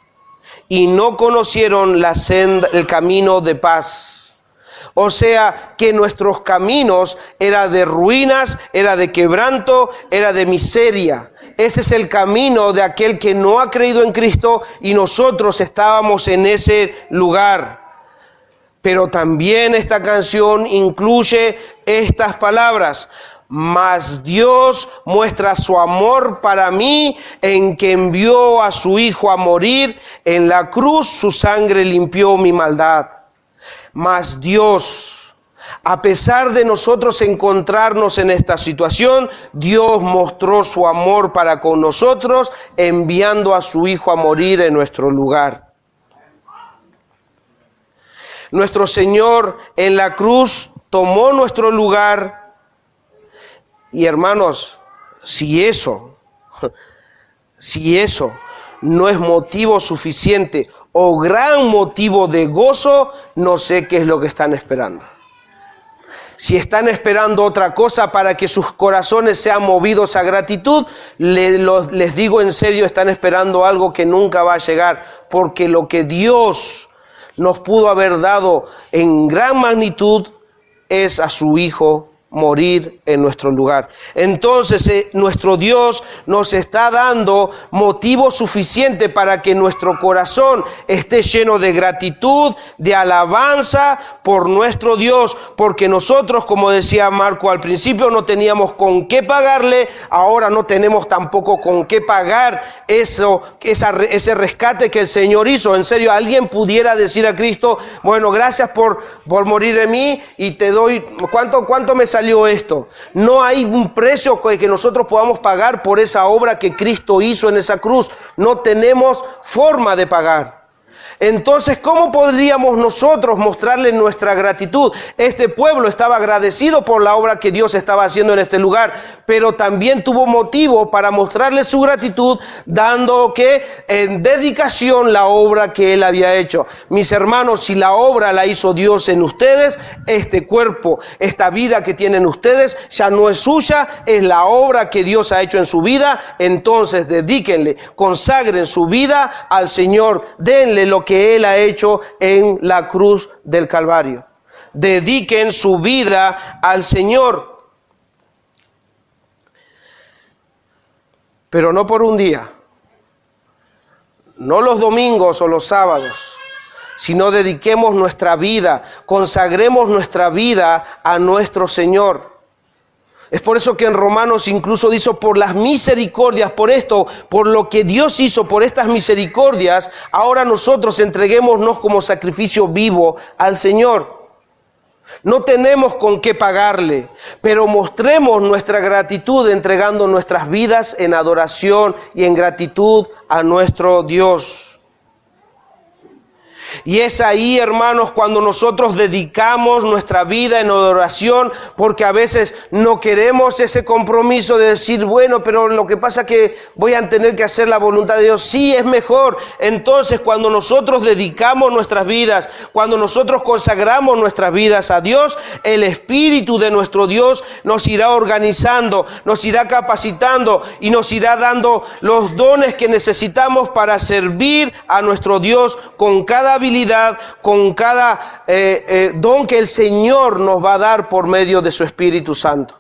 Y no conocieron el camino de paz. O sea, que nuestros caminos era de ruinas, era de quebranto, era de miseria. Ese es el camino de aquel que no ha creído en Cristo y nosotros estábamos en ese lugar. Pero también esta canción incluye estas palabras: mas Dios muestra su amor para mí en que envió a su Hijo a morir en la cruz, su sangre limpió mi maldad. Mas Dios, a pesar de nosotros encontrarnos en esta situación, Dios mostró su amor para con nosotros, enviando a su Hijo a morir en nuestro lugar. Nuestro Señor en la cruz tomó nuestro lugar. Y hermanos, si eso no es motivo suficiente o gran motivo de gozo, no sé qué es lo que están esperando. Si están esperando otra cosa para que sus corazones sean movidos a gratitud, les digo en serio, están esperando algo que nunca va a llegar, porque lo que Dios nos pudo haber dado en gran magnitud es a su Hijo morir en nuestro lugar. Entonces nuestro Dios nos está dando motivo suficiente para que nuestro corazón esté lleno de gratitud, de alabanza por nuestro Dios, porque nosotros, como decía Marco al principio, no teníamos con qué pagarle, ahora no tenemos tampoco con qué pagar ese rescate que el Señor hizo. En serio, alguien pudiera decir a Cristo, bueno, gracias por morir en mí y te doy, ¿cuánto me salió esto? No hay un precio que nosotros podamos pagar por esa obra que Cristo hizo en esa cruz. No tenemos forma de pagar. Entonces, ¿cómo podríamos nosotros mostrarle nuestra gratitud? Este pueblo estaba agradecido por la obra que Dios estaba haciendo en este lugar, pero también tuvo motivo para mostrarle su gratitud, dando que en dedicación la obra que Él había hecho. Mis hermanos, si la obra la hizo Dios en ustedes, este cuerpo, esta vida que tienen ustedes, ya no es suya, es la obra que Dios ha hecho en su vida. Entonces, dedíquenle, consagren su vida al Señor, denle lo que Él ha hecho en la cruz del Calvario. Dediquen su vida al Señor. Pero no por un día, no los domingos o los sábados, sino dediquemos nuestra vida, consagremos nuestra vida a nuestro Señor. Es por eso que en Romanos incluso dice, por las misericordias, por esto, por lo que Dios hizo, por estas misericordias, ahora nosotros entreguémonos como sacrificio vivo al Señor. No tenemos con qué pagarle, pero mostremos nuestra gratitud entregando nuestras vidas en adoración y en gratitud a nuestro Dios. Y es ahí, hermanos, cuando nosotros dedicamos nuestra vida en adoración, porque a veces no queremos ese compromiso de decir, bueno, pero lo que pasa es que voy a tener que hacer la voluntad de Dios. Sí, es mejor. Entonces, cuando nosotros dedicamos nuestras vidas, cuando nosotros consagramos nuestras vidas a Dios, el Espíritu de nuestro Dios nos irá organizando, nos irá capacitando y nos irá dando los dones que necesitamos para servir a nuestro Dios con cada habilidad, con cada don que el Señor nos va a dar por medio de su Espíritu Santo.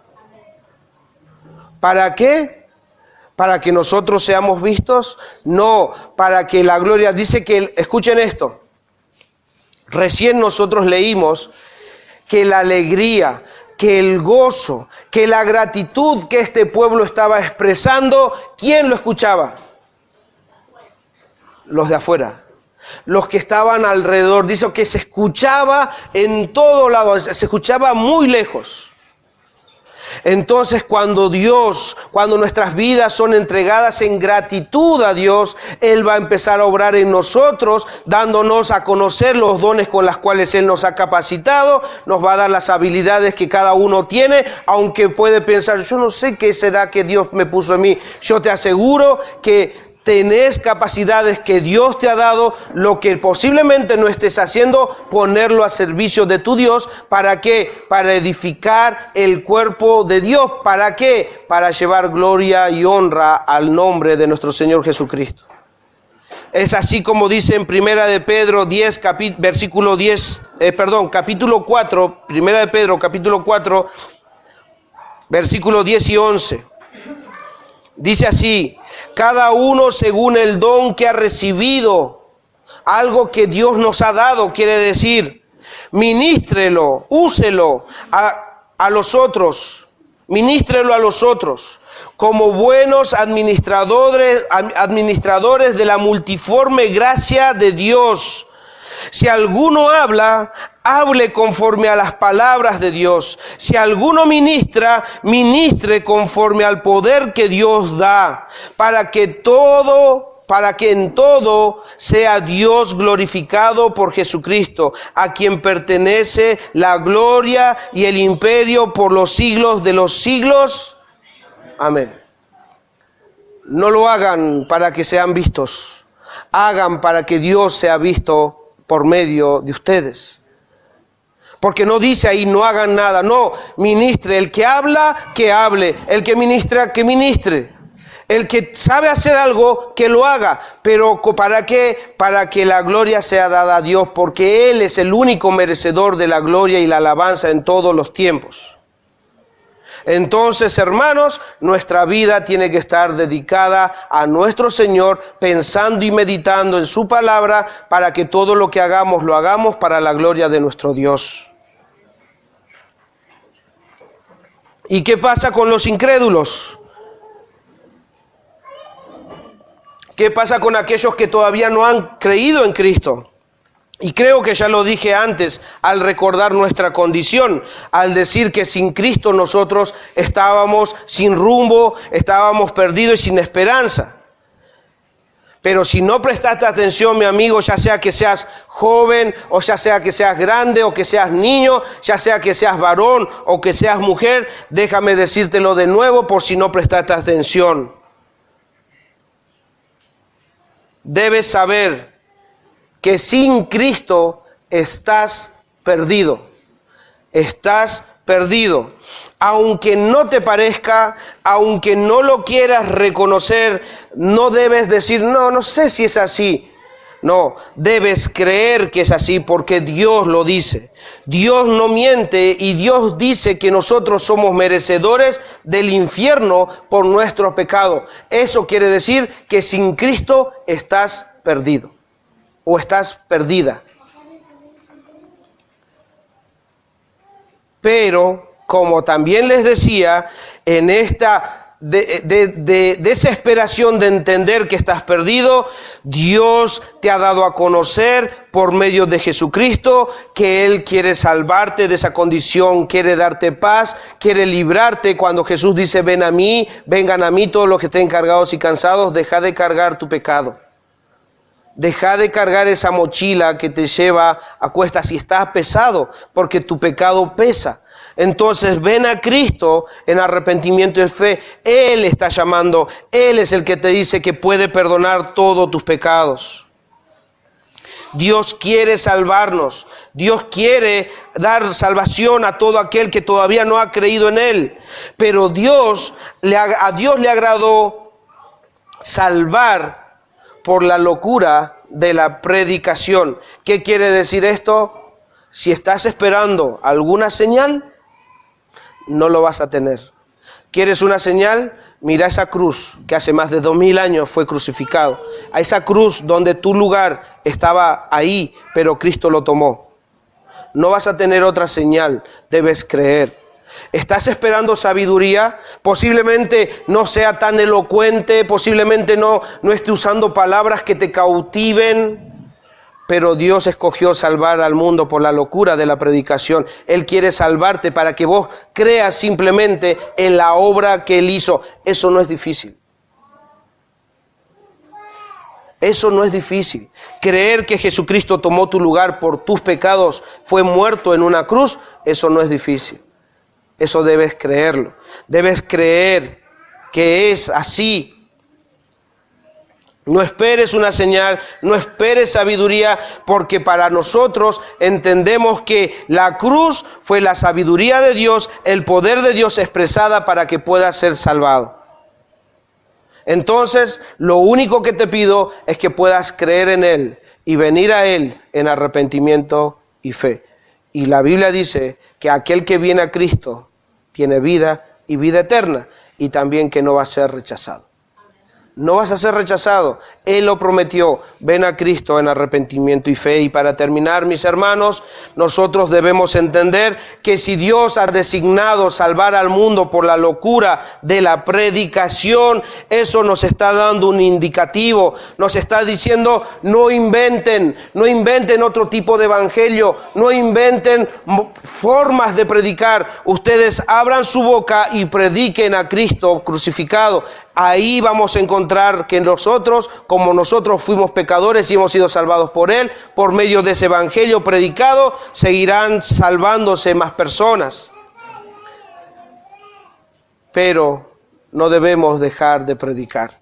¿Para qué? ¿Para que nosotros seamos vistos? No, para que la gloria, dice que, escuchen esto, recién nosotros leímos que la alegría, que el gozo, que la gratitud que este pueblo estaba expresando, ¿quién lo escuchaba? Los de afuera. Los que estaban alrededor, dice que se escuchaba en todo lado, se escuchaba muy lejos. Entonces, cuando nuestras vidas son entregadas en gratitud a Dios, Él va a empezar a obrar en nosotros, dándonos a conocer los dones con los cuales Él nos ha capacitado, nos va a dar las habilidades que cada uno tiene, aunque puede pensar, yo no sé qué será que Dios me puso en mí. Yo te aseguro que tenés capacidades que Dios te ha dado, lo que posiblemente no estés haciendo, ponerlo a servicio de tu Dios. ¿Para qué? Para edificar el cuerpo de Dios. ¿Para qué? Para llevar gloria y honra al nombre de nuestro Señor Jesucristo. Es así como dice en Primera de Pedro 10, capítulo 4, Primera de Pedro, capítulo 4, versículos 10 y 11. Dice así: cada uno según el don que ha recibido, algo que Dios nos ha dado, quiere decir, ministrelo, úselo a los otros, ministrelo a los otros, como buenos administradores de la multiforme gracia de Dios. Si alguno habla, hable conforme a las palabras de Dios. Si alguno ministra, ministre conforme al poder que Dios da, para que en todo sea Dios glorificado por Jesucristo, a quien pertenece la gloria y el imperio por los siglos de los siglos. Amén. No lo hagan para que sean vistos, hagan para que Dios sea visto por medio de ustedes. Porque no dice ahí no hagan nada, no, ministre. El que habla, que hable. El que ministra, que ministre. El que sabe hacer algo, que lo haga. Pero ¿para qué? Para que la gloria sea dada a Dios, porque Él es el único merecedor de la gloria y la alabanza en todos los tiempos. Entonces, hermanos, nuestra vida tiene que estar dedicada a nuestro Señor, pensando y meditando en su palabra, para que todo lo que hagamos, lo hagamos para la gloria de nuestro Dios. ¿Y qué pasa con los incrédulos? ¿Qué pasa con aquellos que todavía no han creído en Cristo? Y creo que ya lo dije antes al recordar nuestra condición, al decir que sin Cristo nosotros estábamos sin rumbo, estábamos perdidos y sin esperanza. Pero si no prestaste atención, mi amigo, ya sea que seas joven, o ya sea que seas grande, o que seas niño, ya sea que seas varón o que seas mujer, déjame decírtelo de nuevo por si no prestaste atención. Debes saber que sin Cristo estás perdido. Estás perdido. Aunque no te parezca, aunque no lo quieras reconocer, no debes decir, no sé si es así. No, debes creer que es así porque Dios lo dice. Dios no miente y Dios dice que nosotros somos merecedores del infierno por nuestro pecado. Eso quiere decir que sin Cristo estás perdido. O estás perdida. Pero, como también les decía, en esta desesperación de entender que estás perdido, Dios te ha dado a conocer por medio de Jesucristo que Él quiere salvarte de esa condición, quiere darte paz, quiere librarte. Cuando Jesús dice, vengan a mí todos los que estén cargados y cansados, deja de cargar tu pecado. Deja de cargar esa mochila que te lleva a cuestas y estás pesado, porque tu pecado pesa. Entonces ven a Cristo en arrepentimiento y fe. Él está llamando, Él es el que te dice que puede perdonar todos tus pecados. Dios quiere salvarnos, Dios quiere dar salvación a todo aquel que todavía no ha creído en Él. Pero a Dios le agradó salvar por la locura de la predicación. ¿Qué quiere decir esto? Si estás esperando alguna señal, no lo vas a tener. ¿Quieres una señal? Mira esa cruz que hace más de 2000 años fue crucificado. A esa cruz donde tu lugar estaba ahí, pero Cristo lo tomó. No vas a tener otra señal, debes creer. ¿Estás esperando sabiduría? Posiblemente no sea tan elocuente, posiblemente no esté usando palabras que te cautiven, pero Dios escogió salvar al mundo por la locura de la predicación. Él quiere salvarte para que vos creas simplemente en la obra que Él hizo. Eso no es difícil. Eso no es difícil. Creer que Jesucristo tomó tu lugar por tus pecados, fue muerto en una cruz, eso no es difícil. Eso debes creerlo. Debes creer que es así. No esperes una señal, no esperes sabiduría, porque para nosotros entendemos que la cruz fue la sabiduría de Dios, el poder de Dios expresada para que puedas ser salvado. Entonces, lo único que te pido es que puedas creer en Él y venir a Él en arrepentimiento y fe. Y la Biblia dice que aquel que viene a Cristo tiene vida y vida eterna, y también que no va a ser rechazado. No vas a ser rechazado. Él lo prometió. Ven a Cristo en arrepentimiento y fe. Y para terminar, mis hermanos, nosotros debemos entender que si Dios ha designado salvar al mundo por la locura de la predicación, eso nos está dando un indicativo. Nos está diciendo, no inventen otro tipo de evangelio, no inventen formas de predicar. Ustedes abran su boca y prediquen a Cristo crucificado. Ahí vamos a encontrar que nosotros, como nosotros fuimos pecadores y hemos sido salvados por Él, por medio de ese evangelio predicado, seguirán salvándose más personas. Pero no debemos dejar de predicar.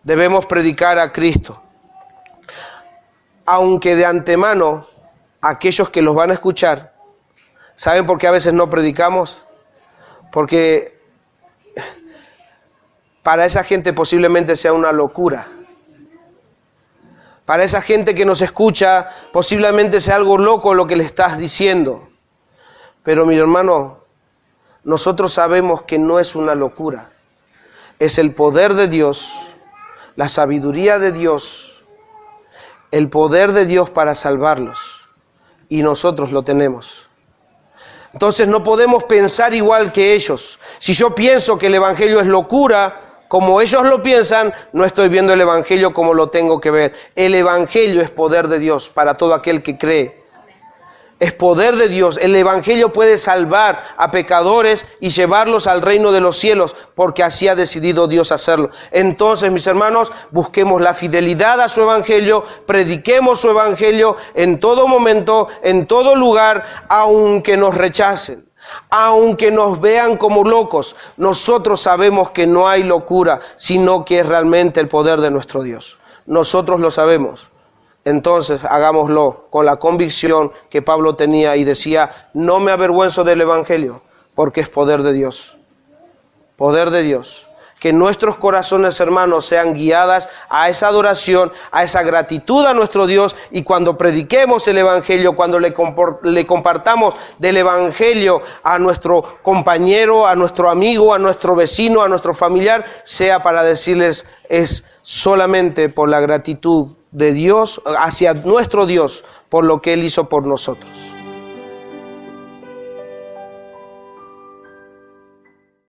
Debemos predicar a Cristo. Aunque de antemano, aquellos que los van a escuchar, ¿saben por qué a veces no predicamos? Porque para esa gente posiblemente sea una locura. Para esa gente que nos escucha, posiblemente sea algo loco lo que le estás diciendo. Pero mi hermano, nosotros sabemos que no es una locura. Es el poder de Dios, la sabiduría de Dios, el poder de Dios para salvarlos. Y nosotros lo tenemos. Entonces no podemos pensar igual que ellos. Si yo pienso que el Evangelio es locura, como ellos lo piensan, no estoy viendo el Evangelio como lo tengo que ver. El Evangelio es poder de Dios para todo aquel que cree. Es poder de Dios. El Evangelio puede salvar a pecadores y llevarlos al reino de los cielos, porque así ha decidido Dios hacerlo. Entonces, mis hermanos, busquemos la fidelidad a su Evangelio, prediquemos su Evangelio en todo momento, en todo lugar, aunque nos rechacen, aunque nos vean como locos. Nosotros sabemos que no hay locura, sino que es realmente el poder de nuestro Dios. Nosotros lo sabemos. Entonces hagámoslo con la convicción que Pablo tenía y decía: no me avergüenzo del Evangelio, porque es poder de Dios. Poder de Dios. Que nuestros corazones, hermanos, sean guiadas a esa adoración, a esa gratitud a nuestro Dios, y cuando prediquemos el Evangelio, cuando le compartamos del Evangelio a nuestro compañero, a nuestro amigo, a nuestro vecino, a nuestro familiar, sea para decirles: es solamente por la gratitud de Dios, hacia nuestro Dios, por lo que Él hizo por nosotros.